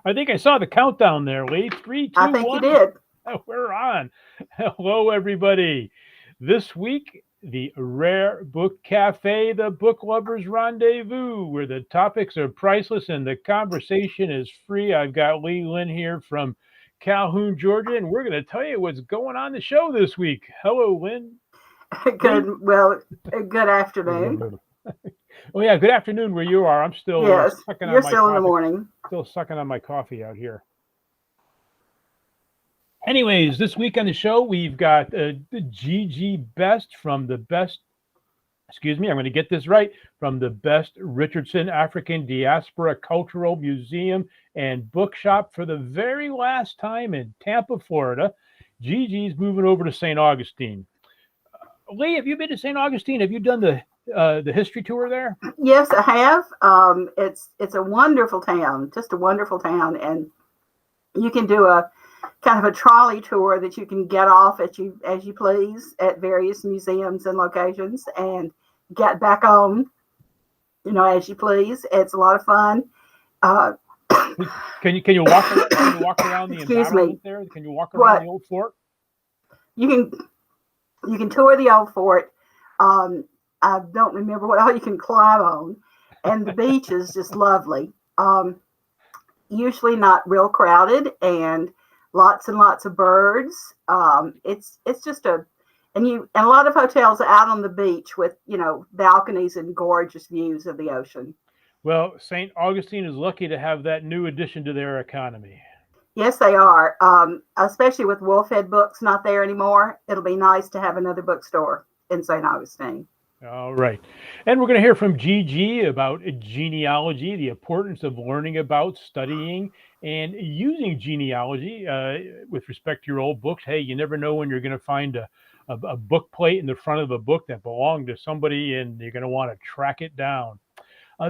I think I saw the countdown there, Lee. Three, I two, think you one. did. We're on. Hello, everybody. This week, the Rare Book Cafe, the book lovers rendezvous, where the topics are priceless and the conversation is free. I've got Lee Lynn here from Calhoun, Georgia, and we're going to tell you what's going on the show this week. Hello, Lynn. Lee? Good. Well, good afternoon. Oh yeah, good afternoon where you are. I'm still Yes, sucking you're on my still in the coffee. morning. Still sucking on my coffee out here. Anyways, this week on the show, we've got Gigi Best from the Best, excuse me, I'm going to get this right, from the Best Richardson African Diaspora Cultural Museum and Bookshop for the very last time in Tampa, Florida. Gigi's moving over to St. Augustine. Lee, have you been to St. Augustine? Have you done the history tour there? Yes, I have. It's a wonderful town, just a wonderful town, and you can do a kind of a trolley tour that you can get off as you please at various museums and locations, and get back on, as you please. It's a lot of fun. Can you walk around? Can you walk around the Excuse embattlement me. there? Can you walk around the old fort? You can tour the old fort. I don't remember what all you can climb on, and the beach is just lovely. Usually not real crowded, and lots of birds. It's just and a lot of hotels are out on the beach with balconies and gorgeous views of the ocean. Well, St. Augustine is lucky to have that new addition to their economy. Yes, they are. Especially with Wolfhead Books not there anymore. It'll be nice to have another bookstore in St. Augustine. All right. And we're going to hear from Gigi about genealogy, the importance of learning about, studying, and using genealogy with respect to your old books. Hey, you never know when you're going to find a book plate in the front of a book that belonged to somebody, and you're going to want to track it down.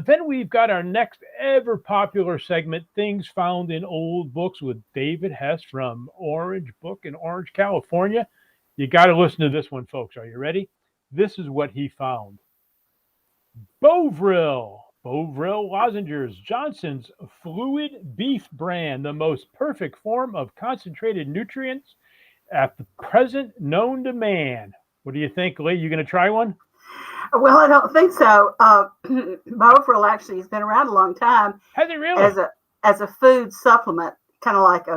Then we've got our next ever popular segment, Things Found in Old Books, with David Hess from Orange Book in Orange, California. You got to listen to this one, folks. Are you ready? This is what he found. Bovril lozenges, Johnson's fluid beef brand, the most perfect form of concentrated nutrients at the present known to man. What do you think, Lee? You going to try one? Well, I don't think so. Bovril actually has been around a long time. Has it really? As a food supplement, kind of like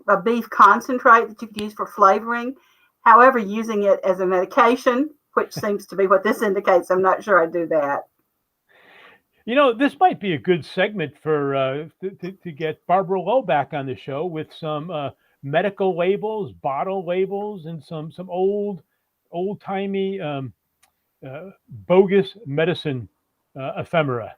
a beef concentrate that you could use for flavoring. However, using it as a medication, which seems to be what this indicates, I'm not sure I do that. This might be a good segment for to get Barbara Lowe back on the show with some medical labels, bottle labels, and some old-timey bogus medicine ephemera.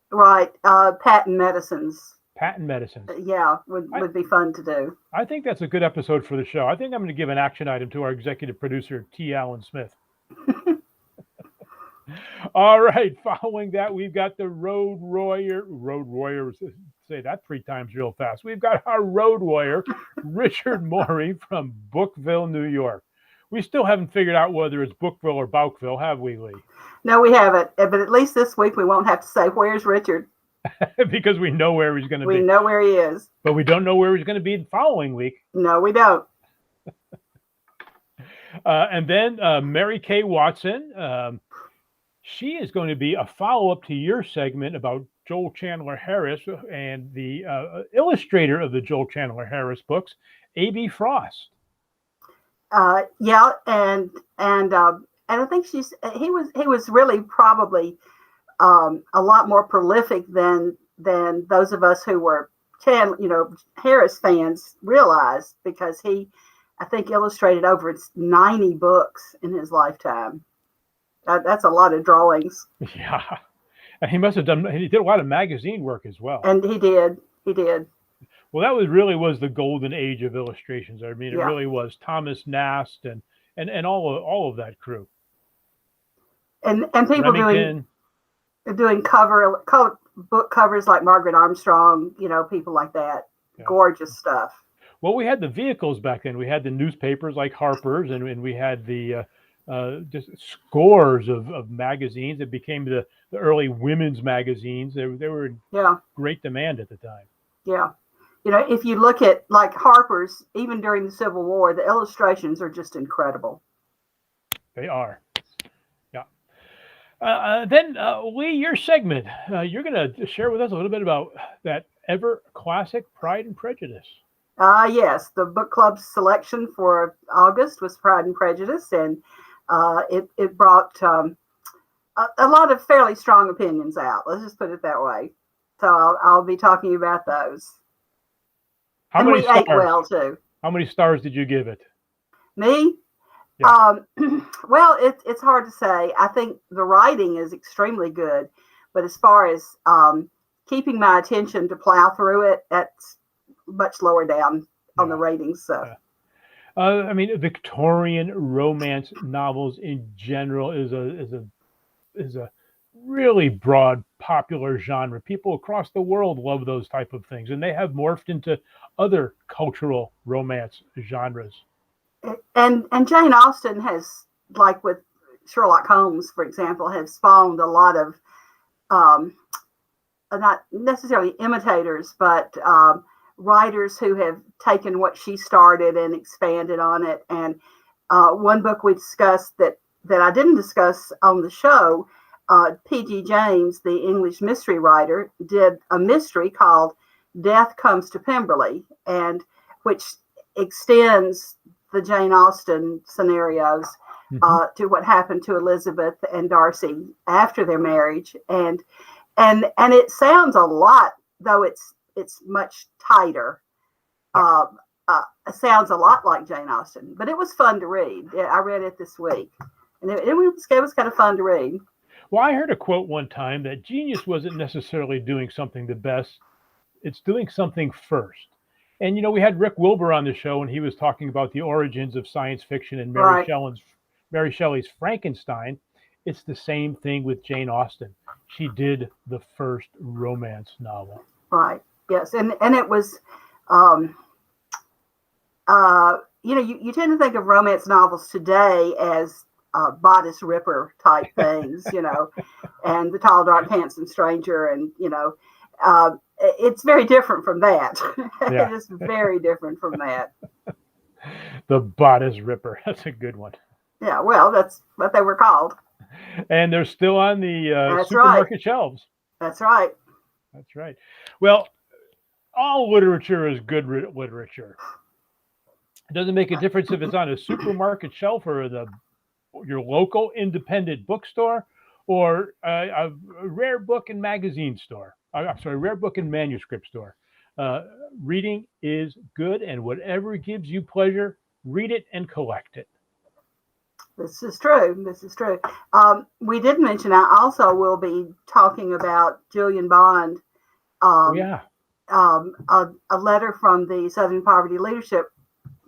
Right, patent medicines. Patent medicines. Yeah, would be fun to do. I think that's a good episode for the show. I think I'm going to give an action item to our executive producer, T. Allen Smith. All right. Following that, we've got the Road Warrior. Say that 3 times real fast. We've got our Road Warrior, Richard Morey from Bookville, New York. We still haven't figured out whether it's Bookville or Boukville, have we, Lee? No, we haven't. But at least this week we won't have to say, "Where's Richard?" Because we know where he's going to be. We know where he is. But we don't know where he's going to be the following week. No, we don't. And then Mary Kay Watson. She is going to be a follow-up to your segment about Joel Chandler Harris and the illustrator of the Joel Chandler Harris books, A.B. Frost. Yeah, and I think he was really probably a lot more prolific than those of us who were Harris fans realized, because he, I think, illustrated over 90 books in his lifetime. That's a lot of drawings. Yeah, and he did a lot of magazine work as well. And he did. Well, that really was the golden age of illustrations. I mean, it really was Thomas Nast and all of that crew. And people Remington. doing book covers like Margaret Armstrong, people like that. Yeah. Gorgeous stuff. Well, we had the vehicles back then. We had the newspapers like Harper's, and we had the just scores of magazines that became the early women's magazines. They were in Yeah. great demand at the time. Yeah. If you look at like Harper's, even during the Civil War, the illustrations are just incredible. They are. Yeah. Then, Lee, your segment, you're going to share with us a little bit about that ever classic Pride and Prejudice. Yes, the book club's selection for August was Pride and Prejudice, and it brought a lot of fairly strong opinions out. Let's just put it that way. So I'll be talking about those. How And many we ate stars? well too. How many stars did you give it? Me? Yeah. Well, it's hard to say. I think the writing is extremely good, but as far as keeping my attention to plow through it, that's much lower down on the ratings. So. I mean, Victorian romance novels in general is a really broad, popular genre. People across the world love those type of things, and they have morphed into other cultural romance genres. And Jane Austen has, like with Sherlock Holmes, for example, has spawned a lot of not necessarily imitators, but writers who have taken what she started and expanded on it. And one book we discussed that I didn't discuss on the show, P.G. James, the English mystery writer, did a mystery called Death Comes to Pemberley, and which extends the Jane Austen scenarios to what happened to Elizabeth and Darcy after their marriage, and it sounds a lot, though it's much tighter. It sounds a lot like Jane Austen, but it was fun to read. I read it this week, and it was kind of fun to read. Well, I heard a quote one time that genius wasn't necessarily doing something the best; it's doing something first. And we had Rick Wilbur on the show, and he was talking about the origins of science fiction and Mary Shelley's Frankenstein. It's the same thing with Jane Austen. She did the first romance novel. Right. Yes, and it was, you tend to think of romance novels today as bodice ripper type things, and the tall, dark, handsome stranger, and it's very different from that. Yeah. It is very different from that. The bodice ripper. That's a good one. Yeah, well, that's what they were called. And they're still on the supermarket shelves. That's right. That's right. Well, all literature is good literature. It doesn't make a difference if it's on a supermarket shelf or your local independent bookstore or a rare book and magazine store. I'm sorry, rare book and manuscript store. Reading is good, and whatever gives you pleasure, read it and collect it. This is true. We did mention I also will be talking about Julian Bond. Yeah. A letter from the Southern Poverty Leadership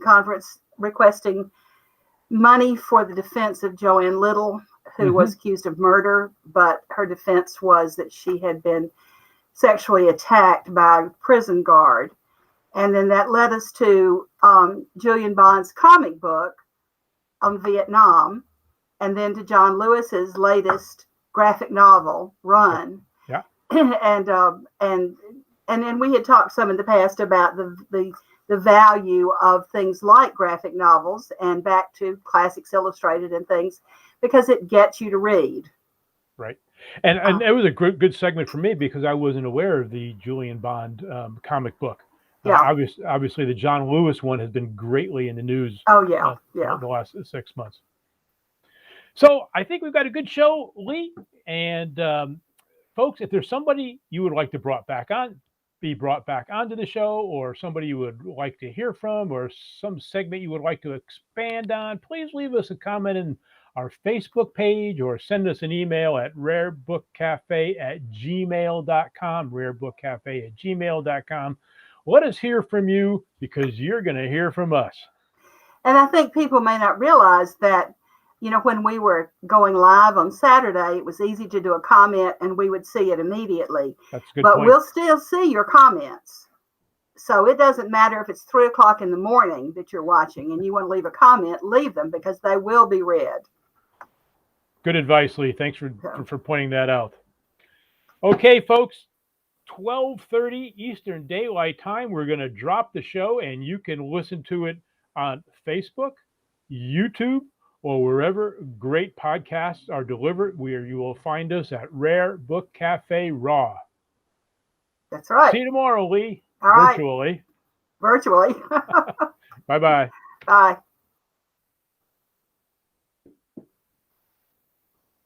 Conference requesting money for the defense of Joanne Little, who was accused of murder, but her defense was that she had been sexually attacked by a prison guard. And then that led us to Julian Bond's comic book on Vietnam, and then to John Lewis's latest graphic novel, Run. Yeah. And then we had talked some in the past about the value of things like graphic novels and back to Classics Illustrated and things, because it gets you to read. Right. And it was a good segment for me because I wasn't aware of the Julian Bond comic book. Yeah. Obviously, the John Lewis one has been greatly in the news. Oh, yeah. The last 6 months. So I think we've got a good show, Lee. And folks, if there's somebody you would like to be brought back onto the show, or somebody you would like to hear from, or some segment you would like to expand on, please leave us a comment in our Facebook page or send us an email at rarebookcafe@gmail.com, rarebookcafe@gmail.com. Let us hear from you, because you're going to hear from us. And I think people may not realize that, when we were going live on Saturday, it was easy to do a comment and we would see it immediately. That's a good But point. We'll still see your comments. So it doesn't matter if it's 3:00 in the morning that you're watching and you want to leave a comment, leave them, because they will be read. Good advice, Lee. Thanks for So, pointing that out. Okay, folks, 12:30 Eastern Daylight Time. We're going to drop the show, and you can listen to it on Facebook, YouTube, or wherever great podcasts are delivered, where you will find us at Rare Book Cafe Raw. that's right. See you tomorrow, Lee. All right. Virtually. Virtually. Bye-bye. Bye.